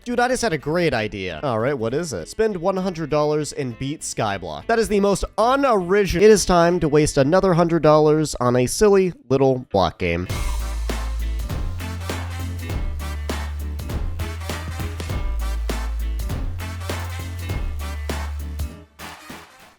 Dude, I just had a great idea. Alright, what is it? Spend $100 and beat Skyblock. That is the most unoriginal. It is time to waste another $100 on a silly little block game.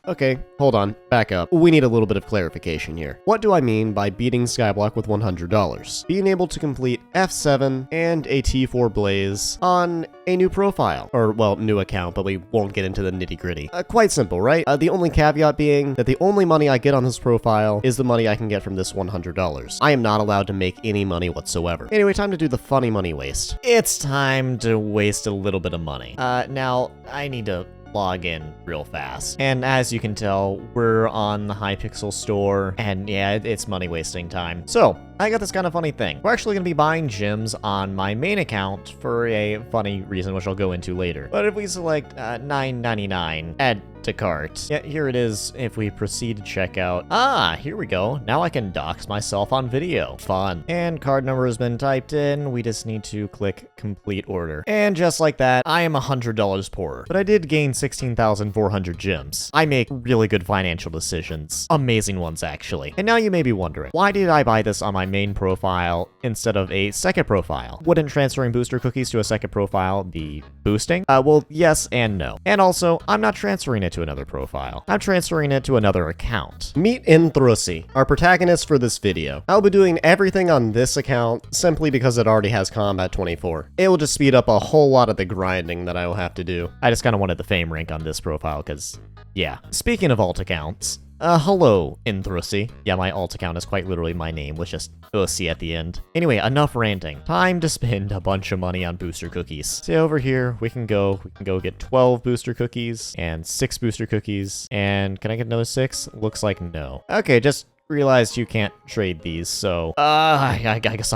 Okay, hold on, back up. We need a little bit of clarification here. What do I mean by beating Skyblock with $100? Being able to complete F7 and a T4 Blaze on a new profile. Or, well, new account, but we won't get into the nitty-gritty. Quite simple, right? The only caveat being that the only money I get on this profile is the money I can get from this $100. I am not allowed to make any money whatsoever. Anyway, time to do the funny money waste. It's time to waste a little bit of money. Now, I need to log in real fast. And as you can tell, we're on the Hypixel store, and yeah, it's money wasting time. So, I got this kind of funny thing. We're actually going to be buying gems on my main account for a funny reason, which I'll go into later. But if we select $9.99, add to cart. Yeah, here it is if we proceed to checkout. Ah, here we go. Now I can dox myself on video. Fun. And card number has been typed in. We just need to click complete order. And just like that, I am $100 poorer. But I did gain 16,400 gems. I make really good financial decisions. Amazing ones, actually. And now you may be wondering, why did I buy this on my main profile instead of a second profile? Wouldn't transferring booster cookies to a second profile be boosting? Well, yes and no. And also, I'm not transferring it to another profile. I'm transferring it to another account. Meet Endthr, our protagonist for this video. I'll be doing everything on this account simply because it already has Combat 24. It will just speed up a whole lot of the grinding that I will have to do. I just kind of wanted the fame rank on this profile because, yeah. Speaking of alt accounts, hello, Endthr. Yeah, my alt account is quite literally my name, with just Ussy at the end. Anyway, enough ranting. Time to spend a bunch of money on booster cookies. So over here, we can go get 12 booster cookies and 6 booster cookies. And can I get another 6? Looks like no. Okay, just realized you can't trade these, so I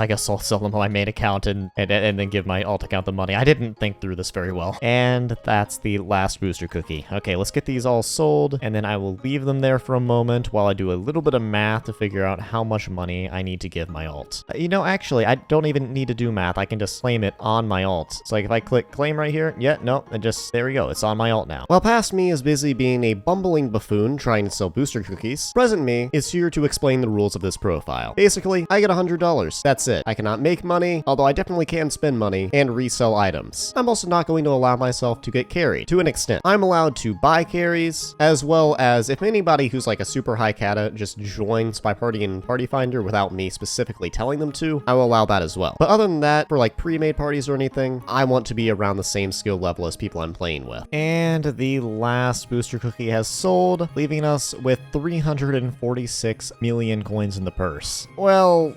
guess I'll sell them on my main account and then give my alt account the money. I didn't think through this very well. And that's the last booster cookie. Okay, let's get these all sold, and then I will leave them there for a moment while I do a little bit of math to figure out how much money I need to give my alt. You know, actually, I don't even need to do math. I can just claim it on my alt. So like if I click claim right here, yeah, no, there we go. It's on my alt now. While past me is busy being a bumbling buffoon trying to sell booster cookies, present me is here to explain the rules of this profile. Basically, I get $100. That's it. I cannot make money, although I definitely can spend money and resell items. I'm also not going to allow myself to get carried. To an extent, I'm allowed to buy carries, as well as if anybody who's like a super high kata just joins by party in Party Finder without me specifically telling them to, I will allow that as well. But other than that, for like pre-made parties or anything, I want to be around the same skill level as people I'm playing with. And the last booster cookie has sold, leaving us with 346 million coins in the purse. Well,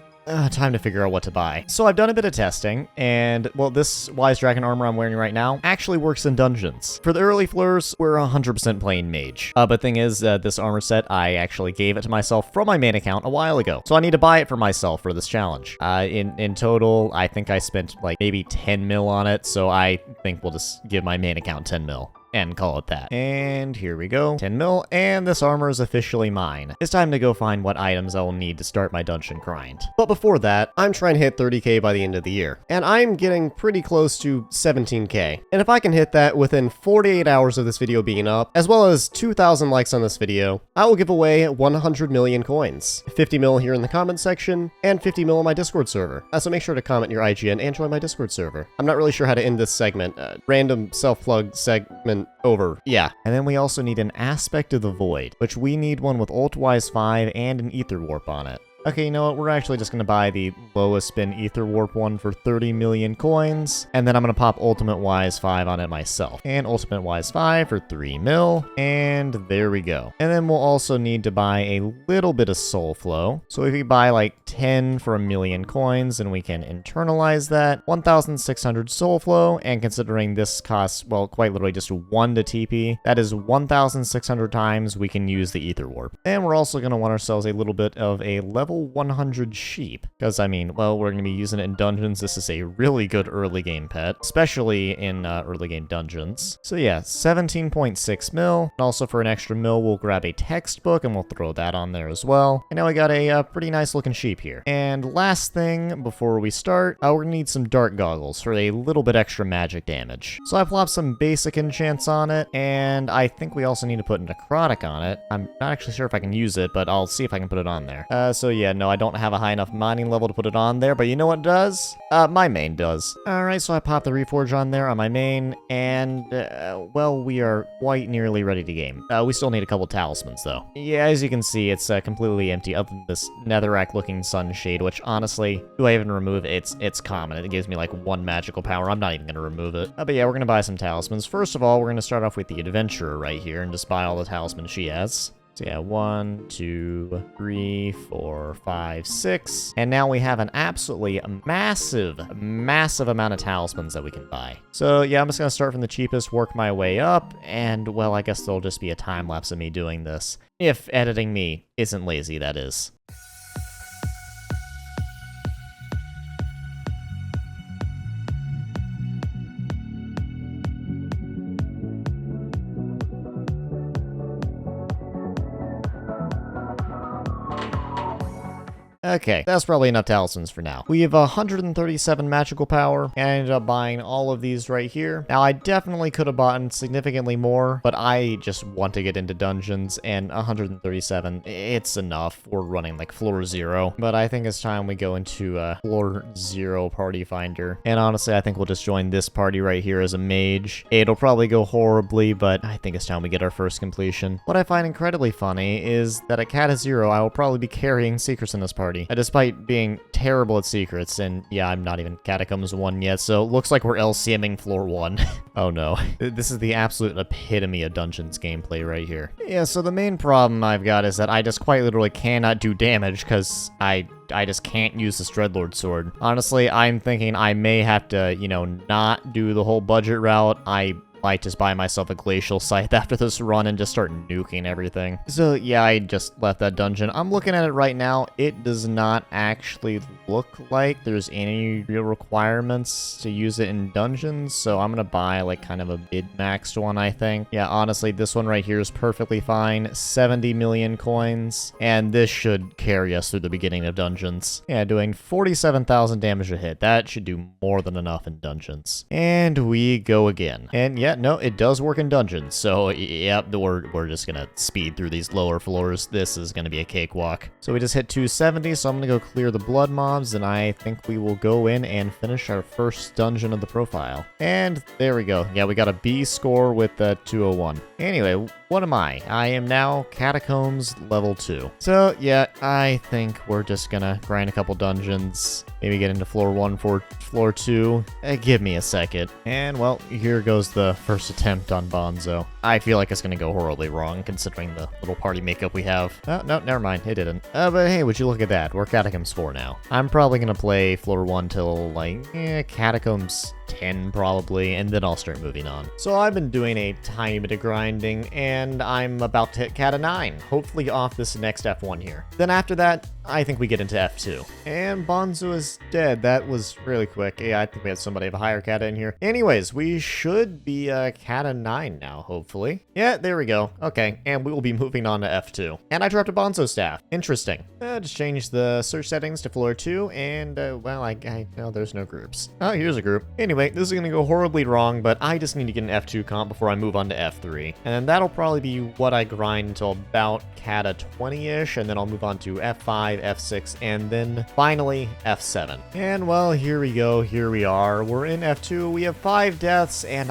time to figure out what to buy. So I've done a bit of testing, and, well, this Wise Dragon armor I'm wearing right now actually works in dungeons. For the early floors, we're 100% playing mage. But thing is, this armor set, I actually gave it to myself from my main account a while ago. So I need to buy it for myself for this challenge. In total, I think I spent like maybe 10 mil on it, so I think we'll just give my main account 10 mil. And call it that. And here we go, 10 mil, and this armor is officially mine. It's time to go find what items I will need to start my dungeon grind. But before that, I'm trying to hit 30k by the end of the year, and I'm getting pretty close to 17k. And if I can hit that within 48 hours of this video being up, as well as 2,000 likes on this video, I will give away 100 million coins. 50 mil here in the comment section, and 50 mil on my Discord server. So make sure to comment your IGN and join my Discord server. I'm not really sure how to end this segment. Random self-plug segment over. Yeah. And then we also need an Aspect of the Void, which we need one with Ultwise 5 and an Ether Warp on it. Okay, you know what? We're actually just going to buy the lowest spin Ether Warp one for 30 million coins, and then I'm going to pop Ultimate Wise 5 on it myself. And Ultimate Wise 5 for 3 mil, and there we go. And then we'll also need to buy a little bit of Soul Flow. So if we buy like 10 for 1,000,000 coins, then we can internalize that. 1,600 Soul Flow, and considering this costs, well, quite literally just 1 to TP, that is 1,600 times we can use the Ether Warp. And we're also going to want ourselves a little bit of a level full 100 sheep. Because, I mean, well, we're going to be using it in dungeons. This is a really good early game pet, especially in early game dungeons. So yeah, 17.6 mil. And also for an extra mil, we'll grab a textbook and we'll throw that on there as well. And now we got a pretty nice looking sheep here. And last thing before we start, we're going to need some dark goggles for a little bit extra magic damage. So I plopped some basic enchants on it, and I think we also need to put necrotic on it. I'm not actually sure if I can use it, but I'll see if I can put it on there. So yeah, no, I don't have a high enough mining level to put it on there, but you know what does? My main does. Alright, so I popped the reforge on there on my main, and, well, we are quite nearly ready to game. We still need a couple talismans, though. Yeah, as you can see, it's completely empty, other than this netherrack-looking sunshade, which, honestly, do I even remove it? It's common. It gives me, like, 1 magical power. I'm not even gonna remove it. But yeah, we're gonna buy some talismans. First of all, we're gonna start off with the adventurer right here, and just buy all the talismans she has. So yeah, 1, 2, 3, 4, 5, 6. And now we have an absolutely massive amount of talismans that we can buy. So yeah, I'm just going to start from the cheapest, work my way up, and well, I guess there'll just be a time lapse of me doing this. If editing me isn't lazy, that is. Okay, that's probably enough talismans for now. We have 137 magical power, and I ended up buying all of these right here. Now, I definitely could have bought significantly more, but I just want to get into dungeons, and 137, it's enough. We're running like floor 0, but I think it's time we go into floor 0 party finder. And honestly, I think we'll just join this party right here as a mage. It'll probably go horribly, but I think it's time we get our first completion. What I find incredibly funny is that at Cata 0, I will probably be carrying secrets in this party. Despite being terrible at secrets, and yeah, I'm not even Catacombs 1 yet, so it looks like we're LCMing floor 1. Oh no. This is the absolute epitome of Dungeons gameplay right here. Yeah, so the main problem I've got is that I just quite literally cannot do damage because I just can't use this Dreadlord sword. Honestly, I'm thinking I may have to, you know, not do the whole budget route. I might just buy myself a glacial scythe after this run and just start nuking everything. So yeah, I just left that dungeon. I'm looking at it right now. It does not actually look like there's any real requirements to use it in dungeons, so I'm gonna buy like kind of a mid-maxed one, I think. Yeah, honestly, this one right here is perfectly fine. 70 million coins, and this should carry us through the beginning of dungeons. Yeah, doing 47,000 damage a hit. That should do more than enough in dungeons. And we go again. And yeah, no, it does work in dungeons, so yep, we're just gonna speed through these lower floors. This is gonna be a cakewalk. So we just hit 270, so I'm gonna go clear the blood mobs, and I think we will go in and finish our first dungeon of the profile. And there we go. Yeah, we got a B score with 201. Anyway, what am I? I am now Catacombs level 2. So yeah, I think we're just gonna grind a couple dungeons, maybe get into floor 1 for floor 2. Give me a second. And well, here goes the first attempt on Bonzo. I feel like it's gonna go horribly wrong considering the little party makeup we have. Oh, no, never mind, it didn't. But hey, would you look at that? We're Catacombs 4 now. I'm probably gonna play floor 1 till like, Catacombs 10 probably, and then I'll start moving on. So I've been doing a tiny bit of grinding, and I'm about to hit Cata 9, hopefully off this next F1 here. Then after that, I think we get into F2. And Bonzo is dead. That was really quick. Yeah, I think we had somebody of a higher Cata in here. Anyways, we should be Cata 9 now, hopefully. Yeah, there we go. Okay, and we will be moving on to F2. And I dropped a Bonzo staff. Interesting. Just changed the search settings to floor 2, and, well, I know there's no groups. Oh, here's a group. Anyway, this is going to go horribly wrong, but I just need to get an F2 comp before I move on to F3. And then that'll probably be what I grind until about Cata 20-ish, and then I'll move on to F5, F6, and then finally F7. And well, here we go, here we are. We're in F2, we have 5 deaths, and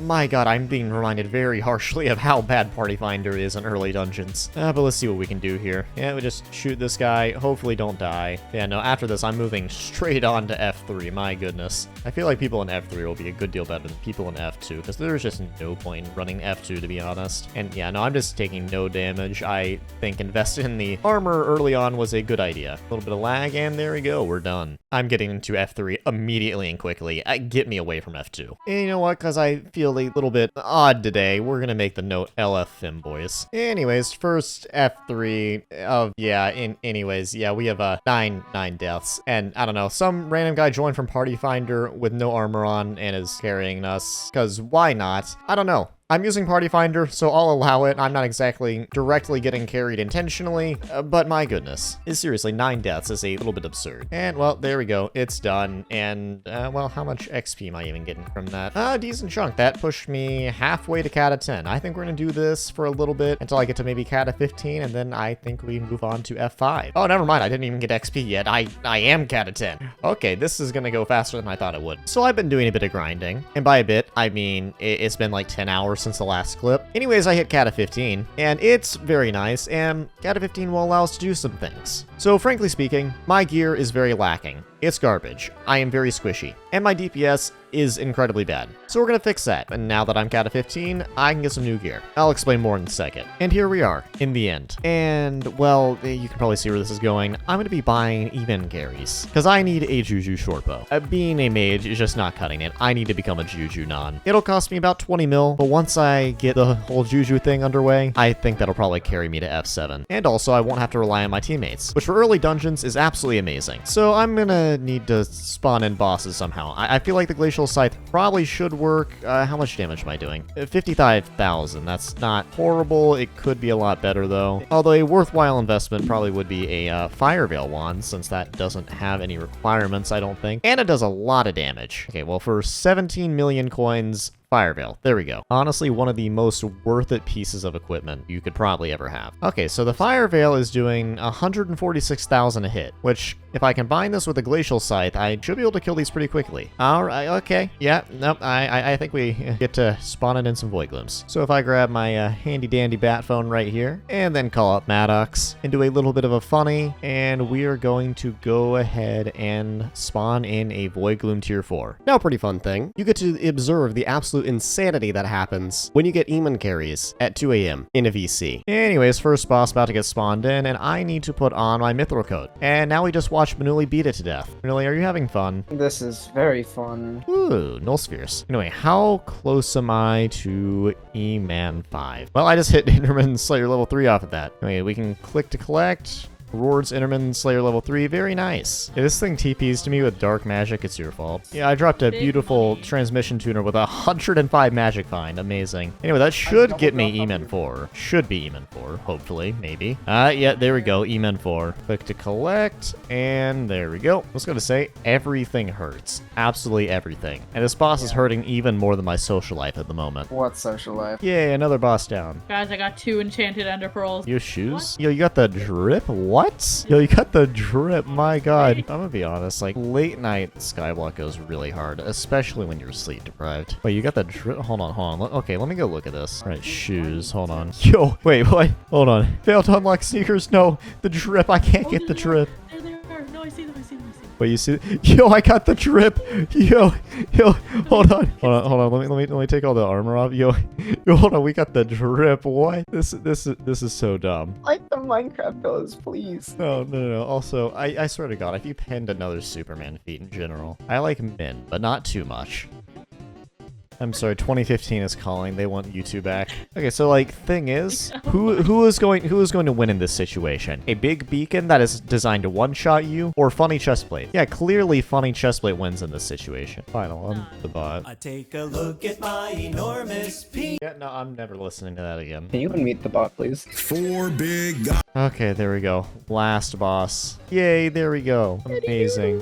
my god, I'm being reminded very harshly of how bad Party Finder is in early dungeons. But let's see what we can do here. Yeah, we just shoot this guy, hopefully don't die. Yeah, no, after this, I'm moving straight on to F3, my goodness. I feel like people in F3 will be a good deal better than people in F2, because there's just no point in running F2, to be honest. And yeah, no, I'm just taking no damage. I think investing in the armor early on was a good idea. A little bit of lag, and there we go, we're done. I'm getting into F3 immediately and quickly. Get me away from F2. And you know what, because I feel a little bit odd today, we're gonna make the note LFM, boys. Anyways, first F3 of, yeah, anyways, yeah, we have 9 deaths. And I don't know, some random guy joined from Party Finder with no armor on and is carrying us, because why not? I don't know. I'm using Party Finder, so I'll allow it. I'm not exactly directly getting carried intentionally, but my goodness. Seriously, 9 deaths is a little bit absurd. And, well, there we go. It's done. And, well, how much XP am I even getting from that? A decent chunk. That pushed me halfway to Cata 10. I think we're gonna do this for a little bit until I get to maybe Cata 15, and then I think we move on to F5. Oh, never mind. I didn't even get XP yet. I am Cata 10. Okay, this is gonna go faster than I thought it would. So I've been doing a bit of grinding. And by a bit, I mean, it's been like 10 hours since the last clip. Anyways, I hit Cata 15, and it's very nice, and Cata 15 will allow us to do some things. So frankly speaking, my gear is very lacking. It's garbage. I am very squishy, and my DPS is incredibly bad. So we're gonna fix that, and now that I'm Cata 15, I can get some new gear. I'll explain more in a second. And here we are, in the end. And, well, you can probably see where this is going. I'm gonna be buying even carries, because I need a Juju shortbow. Being a mage is just not cutting it. I need to become a Juju non. It'll cost me about 20 mil, but once I get the whole Juju thing underway, I think that'll probably carry me to F7. And also, I won't have to rely on my teammates, which for early dungeons is absolutely amazing. So I'm gonna need to spawn in bosses somehow. I feel like the Glacial Scythe probably should work. How much damage am I doing? 55,000. That's not horrible. It could be a lot better, though. Although a worthwhile investment probably would be a Fire Veil wand, since that doesn't have any requirements, I don't think. And it does a lot of damage. Okay, well, for 17 million coins, Fire Veil. There we go. Honestly, one of the most worth it pieces of equipment you could probably ever have. Okay, so the Fire Veil is doing 146,000 a hit, which, if I combine this with the Glacial Scythe, I should be able to kill these pretty quickly. Alright, okay. Yeah, nope, I think we get to spawn it in some Void Glooms. So if I grab my handy dandy bat phone right here, and then call up Maddox, and do a little bit of a funny, and we are going to go ahead and spawn in a Void Gloom tier 4. Now, pretty fun thing. You get to observe the absolute insanity that happens when you get Eamon carries at 2 a.m. in a VC. Anyways, first boss about to get spawned in, and I need to put on my Mithril coat. And now we just watch Manuli beat it to death. Manuli, are you having fun? This is very fun. Ooh, null spheres. Anyway, how close am I to E-Man 5? Well, I just hit Enderman Slayer level 3 off of that. Okay, we can click to collect. Rewards Enderman Slayer level 3, very nice. If this thing TPs to me with dark magic, it's your fault. Yeah, I dropped a beautiful transmission tuner with 105 magic find, amazing. Anyway, that should get me Eman 4. Should be Eman 4, hopefully, maybe. Yeah, there we go, Eman 4. Click to collect, and there we go. I was gonna say, everything hurts. Absolutely everything. And this boss is hurting even more than my social life at the moment. What social life? Yay, another boss down. Guys, I got 2 enchanted ender pearls. Your shoes? Yo, you got the drip? What? Yo, you got the drip, my god. I'm gonna be honest, like, late night Skyblock goes really hard, especially when you're sleep deprived. Wait, you got the drip? Hold on. Okay, let me go look at this. All right, shoes, hold on. Yo, wait, what? Hold on. Failed to unlock sneakers? No, the drip, I can't get the drip. There they are. No, I see them. Wait, you see? Yo, I got the drip. Yo, hold on. Let me take all the armor off. Yo, hold on. We got the drip. What? This is so dumb. Like the Minecraft pillars, please. No. Also, I swear to God, if you pinned another Superman feat in general, I like Min, but not too much. I'm sorry, 2015 is calling. They want YouTube back. Okay, so like, thing is, who is going to win in this situation? A big beacon that is designed to one-shot you, or funny chestplate? Yeah, clearly funny chestplate wins in this situation. Final, I'm the bot. I take a look at my enormous penis. Yeah, no, I'm never listening to that again. Can you unmute the bot, please? 4 big guys. Okay, there we go. Last boss. Yay, there we go. Amazing.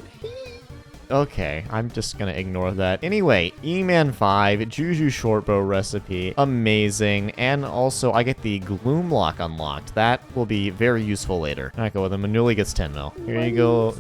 Okay, I'm just gonna ignore that. Anyway, E-Man 5, Juju Shortbow recipe, amazing. And also, I get the Gloom Lock unlocked. That will be very useful later. Alright, go with it. Manuli gets 10 mil. Here you go,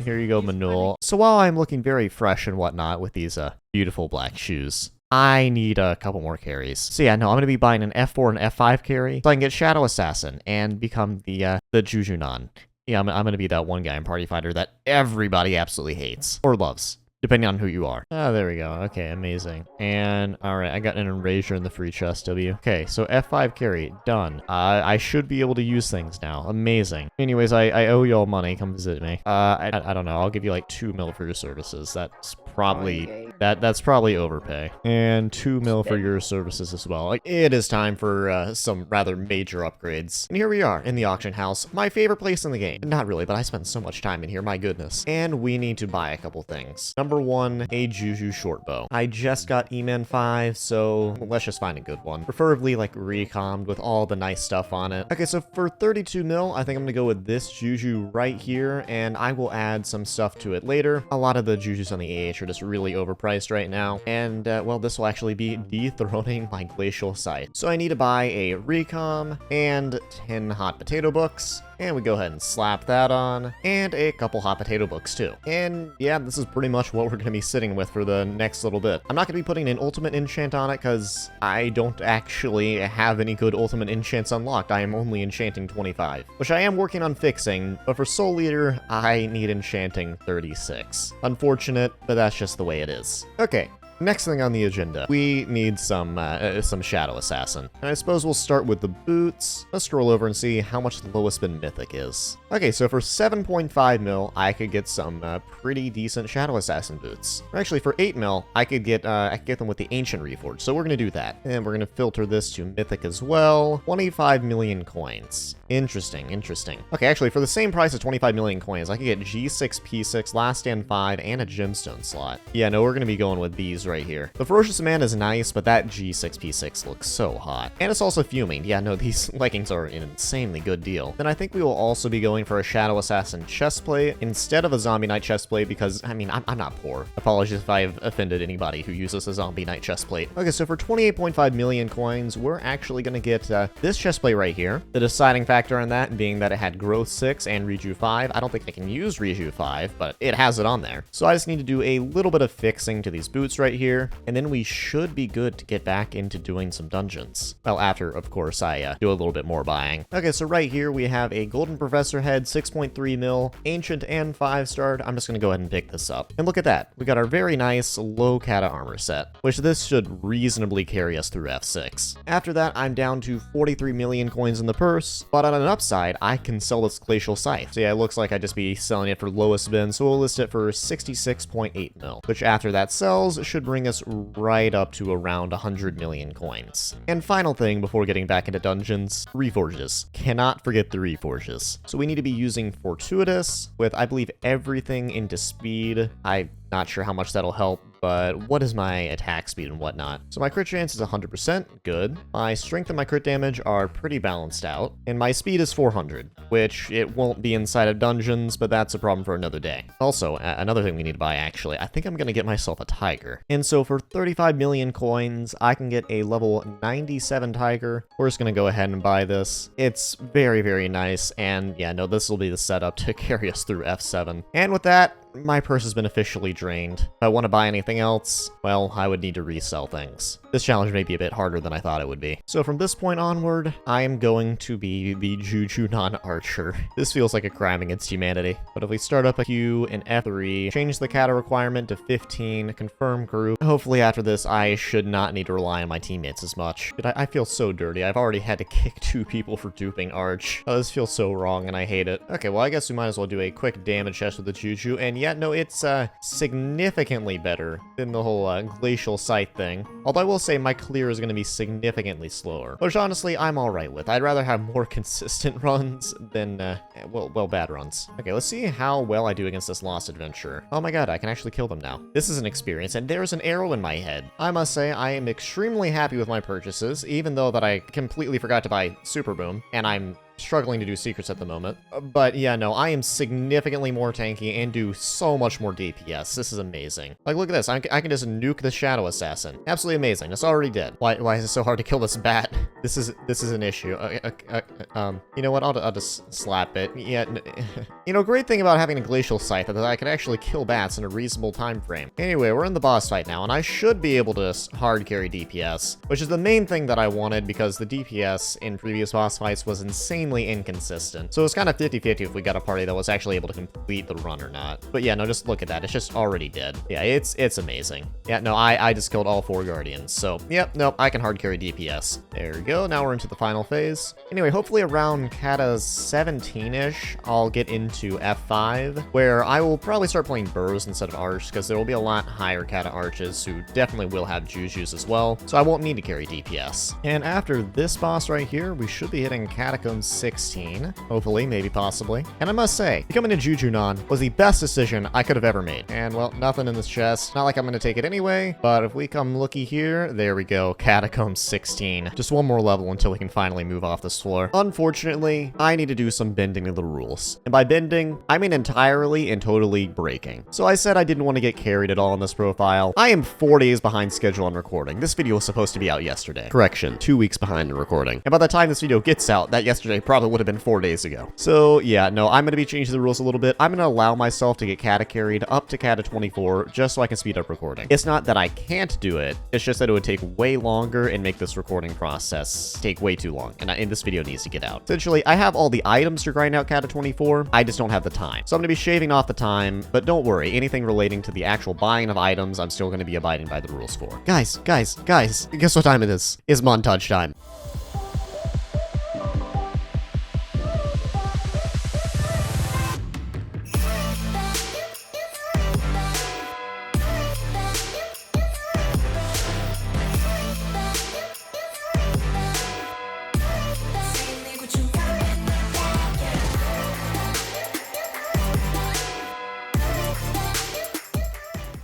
Manul. So while I'm looking very fresh and whatnot with these beautiful black shoes, I need a couple more carries. So yeah, no, I'm gonna be buying an F4 and F5 carry so I can get Shadow Assassin and become the Juju Non. Yeah, I'm gonna be that one guy in Party Finder that everybody absolutely hates. Or loves. depending on who you are. Oh, there we go. Okay, amazing. And all right, I got an erasure in the free chest, W. Okay, so F5 carry, done. I should be able to use things now. Amazing. Anyways, I owe y'all money. Come visit me. I don't know. I'll give you like 2 mil for your services. That's probably that's probably overpay. And 2 mil for your services as well. Like, it is time for some rather major upgrades. And here we are in the auction house, my favorite place in the game. Not really, but I spend so much time in here, my goodness. And we need to buy a couple things. Number 1, a Juju short bow. I just got E-Man 5, so let's just find a good one. Preferably like recommed with all the nice stuff on it. Okay, so for 32 mil, I think I'm gonna go with this Juju right here, and I will add some stuff to it later. A lot of the Jujus on the AH are just really overpriced right now, and well, this will actually be dethroning my glacial scythe. So I need to buy a recom and 10 hot potato books. And we go ahead and slap that on, and a couple hot potato books too. And yeah, this is pretty much what we're going to be sitting with for the next little bit. I'm not going to be putting an ultimate enchant on it because I don't actually have any good ultimate enchants unlocked. I am only enchanting 25, which I am working on fixing, but for Soul Eater, I need enchanting 36. Unfortunate, but that's just the way it is. Okay. Next thing on the agenda, we need some Shadow Assassin. And I suppose we'll start with the boots. Let's scroll over and see how much the lowest bin mythic is. Okay, so for 7.5 mil, I could get some pretty decent Shadow Assassin boots. Or actually, for 8 mil, I could get them with the Ancient Reforged. So we're gonna do that. And we're gonna filter this to mythic as well. 25 million coins. Interesting, interesting. Okay, actually, for the same price of 25 million coins, I could get G6, P6, Last Stand 5, and a gemstone slot. Yeah, no, we're gonna be going with these right here. The Ferocious Man is nice, but that G6, P6 looks so hot. And it's also fuming. Yeah, no, these leggings are an insanely good deal. Then I think we will also be going for a Shadow Assassin chestplate instead of a Zombie Knight chestplate because, I mean, I'm not poor. Apologies if I've offended anybody who uses a Zombie Knight chestplate. Okay, so for 28.5 million coins, we're actually gonna get this chestplate right here. The deciding factor on that being that it had Growth 6 and Reju 5. I don't think I can use Reju 5, but it has it on there. So I just need to do a little bit of fixing to these boots right here, and then we should be good to get back into doing some dungeons. Well, after, of course, I do a little bit more buying. Okay, so right here we have a Golden Professor head, 6.3 mil, Ancient and 5-starred. I'm just gonna go ahead and pick this up. And look at that. We got our very nice low kata armor set, which this should reasonably carry us through F6. After that, I'm down to 43 million coins in the purse, but on an upside, I can sell this Glacial Scythe. So yeah, it looks like I'd just be selling it for lowest bin, so we'll list it for 66.8 mil, which after that sells, should bring us right up to around 100 million coins. And final thing before getting back into dungeons, Reforges. Cannot forget the Reforges. So we need to be using Fortuitous with, I believe, everything into speed. I'm not sure how much that'll help, but what is my attack speed and whatnot? So my crit chance is 100%, good. My strength and my crit damage are pretty balanced out, and my speed is 400, which it won't be inside of dungeons, but that's a problem for another day. Also, another thing we need to buy, actually, I think I'm gonna get myself a tiger. And so for 35 million coins, I can get a level 97 tiger. We're just gonna go ahead and buy this. It's very, very nice, and yeah, no, this will be the setup to carry us through F7. And with that, my purse has been officially drained. If I want to buy anything else, well, I would need to resell things. This challenge may be a bit harder than I thought it would be. So from this point onward, I am going to be the Juju non-archer. This feels like a crime against humanity. But if we start up a queue in F3, change the kata requirement to 15, confirm group, hopefully after this, I should not need to rely on my teammates as much. But I feel so dirty. I've already had to kick 2 people for duping Arch. Oh, this feels so wrong and I hate it. Okay, well, I guess we might as well do a quick damage test with the Juju, and yeah, no, it's significantly better than the whole Glacial Scythe thing. Although I will say my clear is going to be significantly slower, which honestly I'm alright with. I'd rather have more consistent runs than, well, bad runs. Okay, let's see how well I do against this Lost Adventurer. Oh my god, I can actually kill them now. This is an experience, and there's an arrow in my head. I must say, I am extremely happy with my purchases, even though that I completely forgot to buy Super Boom, and I'm struggling to do secrets at the moment. But yeah, no, I am significantly more tanky and do so much more DPS. This is amazing. Like, look at this. I can just nuke the Shadow Assassin. Absolutely amazing. It's already dead. Why is it so hard to kill this bat? This is an issue. You know what? I'll just slap it. Yeah. You know, great thing about having a Glacial Scythe is that I can actually kill bats in a reasonable time frame. Anyway, we're in the boss fight now, and I should be able to hard carry DPS, which is the main thing that I wanted because the DPS in previous boss fights was insane insanely inconsistent. So it's kind of 50-50 if we got a party that was actually able to complete the run or not. But yeah, no, just look at that. It's just already dead. Yeah, it's amazing. Yeah, no, I just killed all 4 Guardians. So, yep, nope, I can hard carry DPS. There we go. Now we're into the final phase. Anyway, hopefully around Kata 17-ish, I'll get into F5, where I will probably start playing Burrs instead of Arch, because there will be a lot higher Kata Arches who definitely will have Jujus as well, so I won't need to carry DPS. And after this boss right here, we should be hitting Catacombs 16. Hopefully, maybe possibly. And I must say, becoming a Jujunon was the best decision I could have ever made. And, well, nothing in this chest. Not like I'm going to take it anyway, but if we come looky here, there we go, Catacombs 16. Just one more level until we can finally move off this floor. Unfortunately, I need to do some bending of the rules. And by bending, I mean entirely and totally breaking. So I said I didn't want to get carried at all in this profile. I am 4 days behind schedule on recording. This video was supposed to be out yesterday. Correction, 2 weeks behind in recording. And by the time this video gets out, that yesterday probably would have been 4 days ago. So yeah, no, I'm going to be changing the rules a little bit. I'm going to allow myself to get Kata carried up to Kata 24 just so I can speed up recording. It's not that I can't do it, it's just that it would take way longer and make this recording process take way too long. And this video needs to get out. Essentially, I have all the items to grind out Kata 24, I just don't have the time. So I'm going to be shaving off the time, but don't worry, anything relating to the actual buying of items, I'm still going to be abiding by the rules for. Guys, guess what time it is? It's montage time.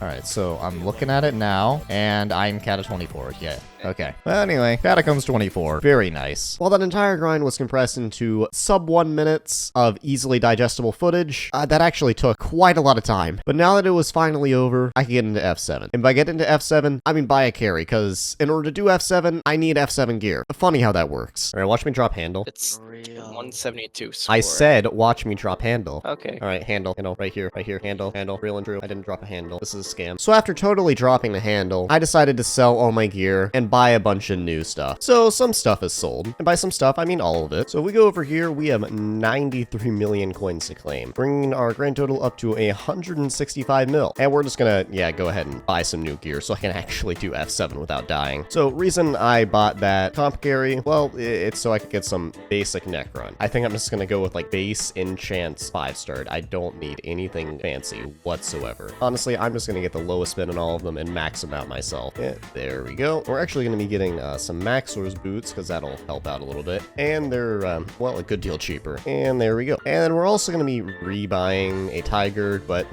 Alright, so I'm looking at it now, and I'm Kata 24. Yeah, okay. Well, anyway, Catacombs 24. Very nice. While that entire grind was compressed into sub 1 minutes of easily digestible footage, that actually took quite a lot of time. But now that it was finally over, I can get into F7. And by getting into F7, I mean buy a carry, because in order to do F7, I need F7 gear. Funny how that works. Alright, watch me drop handle. It's 172 score. I said, watch me drop handle. Okay. Alright, handle, right here, handle, real and true. I didn't drop a handle. This is a scam. So after totally dropping the handle, I decided to sell all my gear and buy a bunch of new stuff. So some stuff is sold, and by some stuff, I mean all of it. So if we go over here, we have 93 million coins to claim, bringing our grand total up to 165 mil. And we're just gonna, yeah, go ahead and buy some new gear so I can actually do F7 without dying. So reason I bought that comp carry, well, it's so I could get some basic neck run. I think I'm just gonna go with like base enchants 5-starred. I don't need anything fancy whatsoever. Honestly, I'm just gonna get the lowest spin on all of them and max them out myself. Yeah, there we go. We're actually gonna be getting some Maxor's boots because that'll help out a little bit. And they're, well, a good deal cheaper. And there we go. And we're also gonna be rebuying a Tiger, but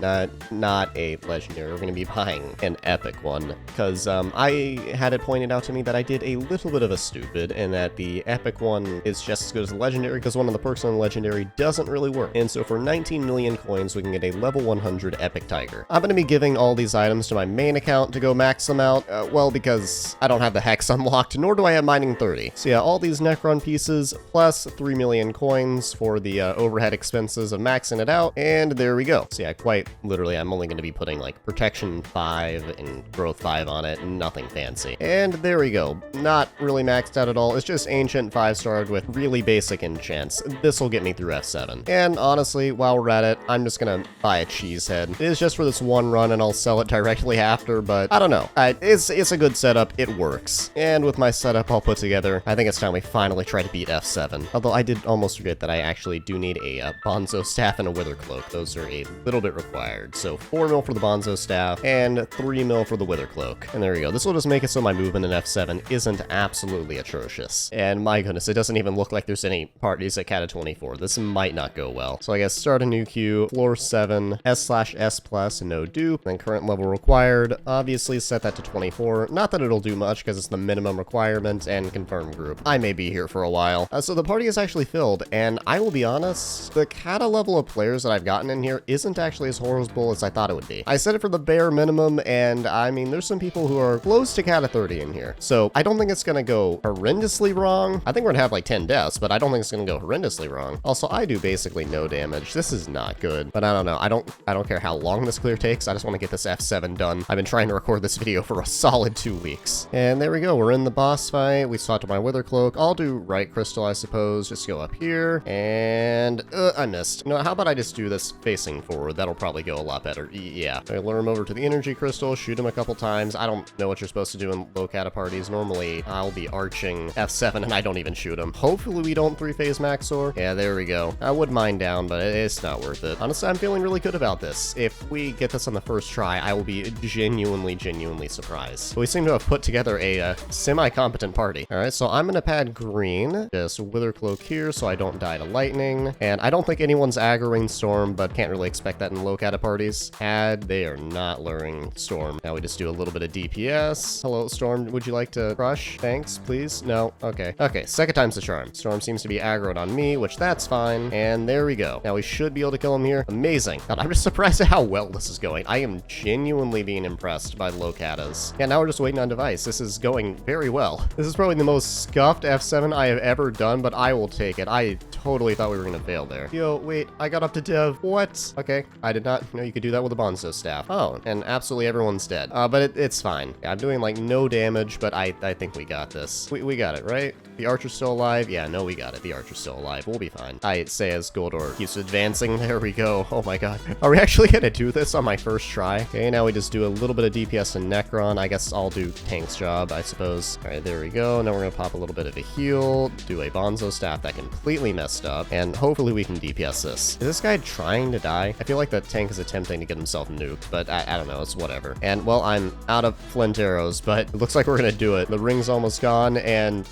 not a legendary. We're gonna be buying an epic one because I had it pointed out to me that I did a little bit of a stupid and that the epic one is just as good as the legendary because one of the perks on the legendary doesn't really work. And so for 19 million coins, we can get a level 100 epic Tiger. I'm gonna be giving all these items to my main account to go max them out, well, because I don't have the hex unlocked, nor do I have mining 30. So yeah, all these Necron pieces, plus 3 million coins for the overhead expenses of maxing it out, and there we go. So yeah, quite literally, I'm only going to be putting like protection 5 and growth 5 on it, nothing fancy. And there we go. Not really maxed out at all, it's just ancient 5-starred with really basic enchants. This will get me through F7. And honestly, while we're at it, I'm just gonna buy a cheese head. It is just for this one run, and I'll sell it directly after, but I don't know. It's a good setup, it works. And with my setup all put together, I think it's time we finally try to beat F7. Although I did almost forget that I actually do need a Bonzo staff and a Wither Cloak. Those are a little bit required. So 4 mil for the Bonzo staff and 3 mil for the Wither Cloak. And there we go. This will just make it so my movement in F7 isn't absolutely atrocious. And my goodness, it doesn't even look like there's any parties at Kata 24. This might not go well. So I guess start a new queue, floor 7, S/S+, no dupe, then current level required. Obviously set that to 24. Not that it'll do much because it's the minimum requirement and confirm group. I may be here for a while. So the party is actually filled, and I will be honest, the Kata level of players that I've gotten in here isn't actually as horrible as I thought it would be. I set it for the bare minimum, and I mean, there's some people who are close to Kata 30 in here. So I don't think it's gonna go horrendously wrong. I think we're gonna have like 10 deaths, but I don't think it's gonna go horrendously wrong. Also, I do basically no damage. This is not good, but I don't know. I don't care how long this clear takes. I just want to get this F7 F7 done. I've been trying to record this video for a solid 2 weeks. And there we go, we're in the boss fight. We swapped to my Wither Cloak. I'll do right crystal, I suppose. Just go up here, and I missed. No, how about I just do this facing forward? That'll probably go a lot better. Yeah. I lure him over to the energy crystal, shoot him a couple times. I don't know what you're supposed to do in low cata parties. Normally, I'll be arching F7 and I don't even shoot him. Hopefully we don't 3-phase Maxor. Yeah, there we go. I would mine down, but it's not worth it. Honestly, I'm feeling really good about this. If we get this on the first try, I will be genuinely surprised. But we seem to have put together a semi-competent party. All right, so I'm gonna pad green. Just Wither Cloak here so I don't die to lightning. And I don't think anyone's aggroing Storm, but can't really expect that in low cata parties. They are not luring Storm. Now we just do a little bit of DPS. Hello, Storm, would you like to crush? Thanks, please? No? Okay. Okay, second time's the charm. Storm seems to be aggroed on me, which that's fine. And there we go. Now we should be able to kill him here. Amazing. God, I'm just surprised at how well this is going. I am genuinely being impressed by the low catas. Yeah, now we're just waiting on device. This is going very well. This is probably the most scuffed F7 I have ever done, but I will take it. I totally thought we were gonna fail there. Yo, wait, I got up to dev. What? Okay, I did not know you could do that with a Bonzo staff. Oh, and absolutely everyone's dead. But it's fine. Yeah, I'm doing like no damage, but I think we got this. We got it, right? The Archer's still alive? Yeah, no, we got it. The Archer's still alive. We'll be fine. I say as Goldor keeps advancing. There we go. Oh my god. Are we actually gonna do this on my first try? Okay, now we just do a little bit of DPS and Necron. I guess I'll do Tank's job, I suppose. Alright, there we go. Now we're gonna pop a little bit of a heal, do a Bonzo staff that completely messed up, and hopefully we can DPS this. Is this guy trying to die? I feel like that tank is attempting to get himself nuked, but I don't know. It's whatever. And, well, I'm out of flint arrows, but it looks like we're gonna do it. The ring's almost gone, and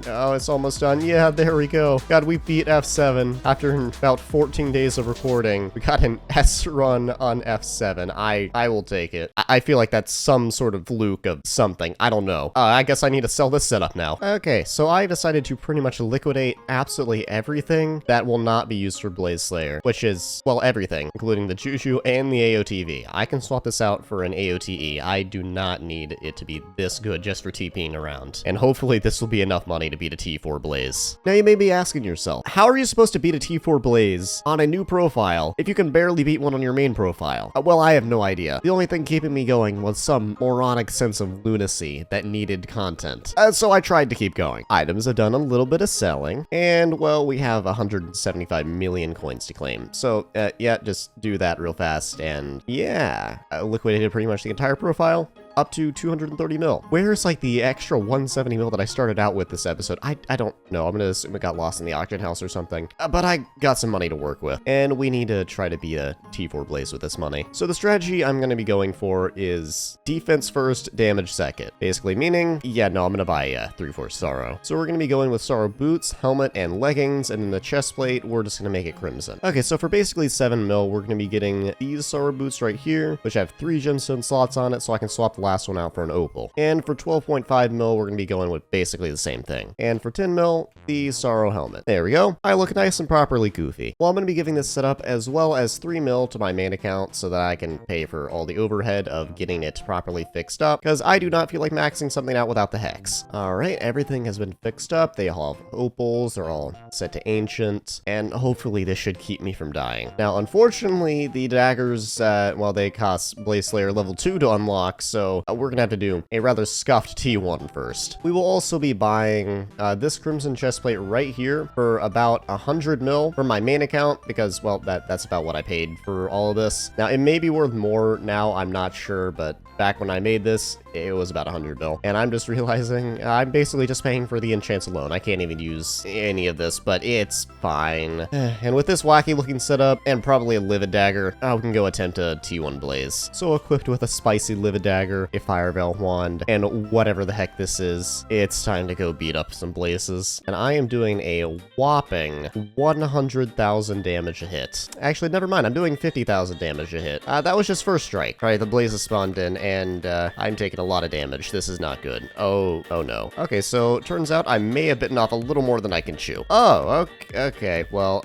oh, it's almost done. Yeah, there we go. God, we beat F7 after about 14 days of recording. We got an S run on F7. I will take it. I feel like that's some sort of fluke of something. I don't know. I guess I need to sell this setup now. Okay, so I decided to pretty much liquidate absolutely everything that will not be used for Blaze Slayer, which is, well, everything, including the Juju and the AOTV. I can swap this out for an AOTE. I do not need it to be this good just for TPing around. And hopefully this will be enough money to beat a T4 Blaze. Now you may be asking yourself, how are you supposed to beat a T4 Blaze on a new profile if you can barely beat one on your main profile? Well, I have no idea. The only thing keeping me going was some moronic sense of lunacy that needed content. So I tried to keep going. Items have done a little bit of selling, and well, we have 175 million coins to claim. So yeah, just do that real fast, and yeah, I liquidated pretty much the entire profile. Up to 230 mil. Where's like the extra 170 mil that I started out with this episode? I don't know. I'm gonna assume it got lost in the auction house or something. But I got some money to work with, and we need to try to beat a T4 Blaze with this money. So the strategy I'm gonna be going for is defense first, damage second. Basically meaning, yeah, no, I'm gonna buy 3/4 Sorrow. So we're gonna be going with Sorrow boots, helmet, and leggings, and then the chest plate, we're just gonna make it crimson. Okay, so for basically 7 mil, we're gonna be getting these Sorrow boots right here, which have 3 gemstone slots on it, so I can swap the last one out for an opal. And for 12.5 mil, we're gonna be going with basically the same thing. And for 10 mil, the Sorrow helmet. There we go. I look nice and properly goofy. Well, I'm gonna be giving this setup as well as 3 mil to my main account so that I can pay for all the overhead of getting it properly fixed up, because I do not feel like maxing something out without the hex. Alright, everything has been fixed up. They all have opals, they're all set to ancient, and hopefully this should keep me from dying. Now, unfortunately, the daggers, well, they cost Blaze Slayer level 2 to unlock, so we're gonna have to do a rather scuffed T1 first. We will also be buying this Crimson chestplate right here for about 100 mil for my main account, because, well, that's about what I paid for all of this. Now, it may be worth more now, I'm not sure, but back when I made this, it was about 100 mil. And I'm just realizing I'm basically just paying for the enchants alone. I can't even use any of this, but it's fine. And with this wacky looking setup, and probably a Livid Dagger, we can go attempt a T1 Blaze. So equipped with a spicy Livid Dagger, a Fire Veil Wand, and whatever the heck this is, it's time to go beat up some Blazes. And I am doing a whopping 100,000 damage a hit. Actually, never mind, I'm doing 50,000 damage a hit. That was just first strike. Right, the Blazes spawned in, and I'm taking a lot of damage. This is not good. Oh no. Okay, so turns out I may have bitten off a little more than I can chew. Oh, okay. Well,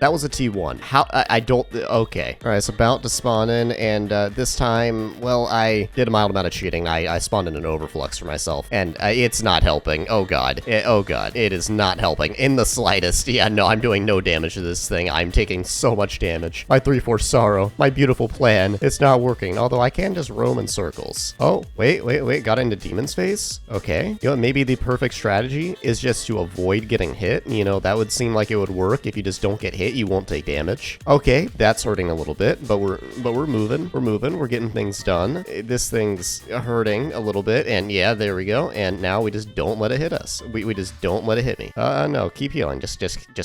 that was a T1. How, I don't, okay. All right, it's about to spawn in, and this time, well, I did a mild amount of cheating. I spawned in an overflux for myself, and it's not helping. Oh god. It is not helping in the slightest. Yeah, no, I'm doing no damage to this thing. I'm taking so much damage. My 3-4 sorrow, my beautiful plan, it's not working, although I can just roam in circles. Oh, wait, got into Demon's Face? Okay. You know what, maybe the perfect strategy is just to avoid getting hit. You know, that would seem like it would work. If you just don't get hit, you won't take damage. Okay, that's hurting a little bit, but we're moving. We're getting things done. This thing's hurting a little bit, and yeah, there we go. And now we just don't let it hit us. We just don't let it hit me. No, keep healing. Just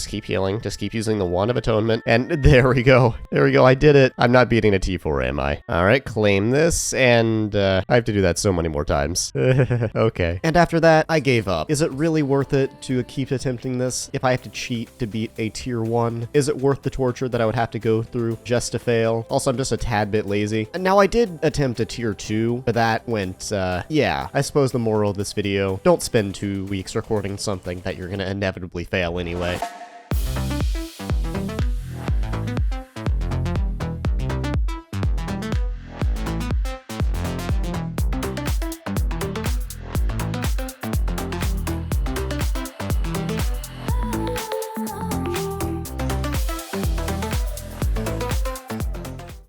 keep healing. Just keep using the Wand of Atonement. And there we go. I did it. I'm not beating a T4, am I? All right, claim this, and I have to do that so many more times. Okay. And after that, I gave up. Is it really worth it to keep attempting this if I have to cheat to beat a tier 1? Is it worth the torture that I would have to go through just to fail? Also, I'm just a tad bit lazy. And now I did attempt a tier 2, but that went, yeah. I suppose the moral of this video, don't spend 2 weeks recording something that you're gonna inevitably fail anyway.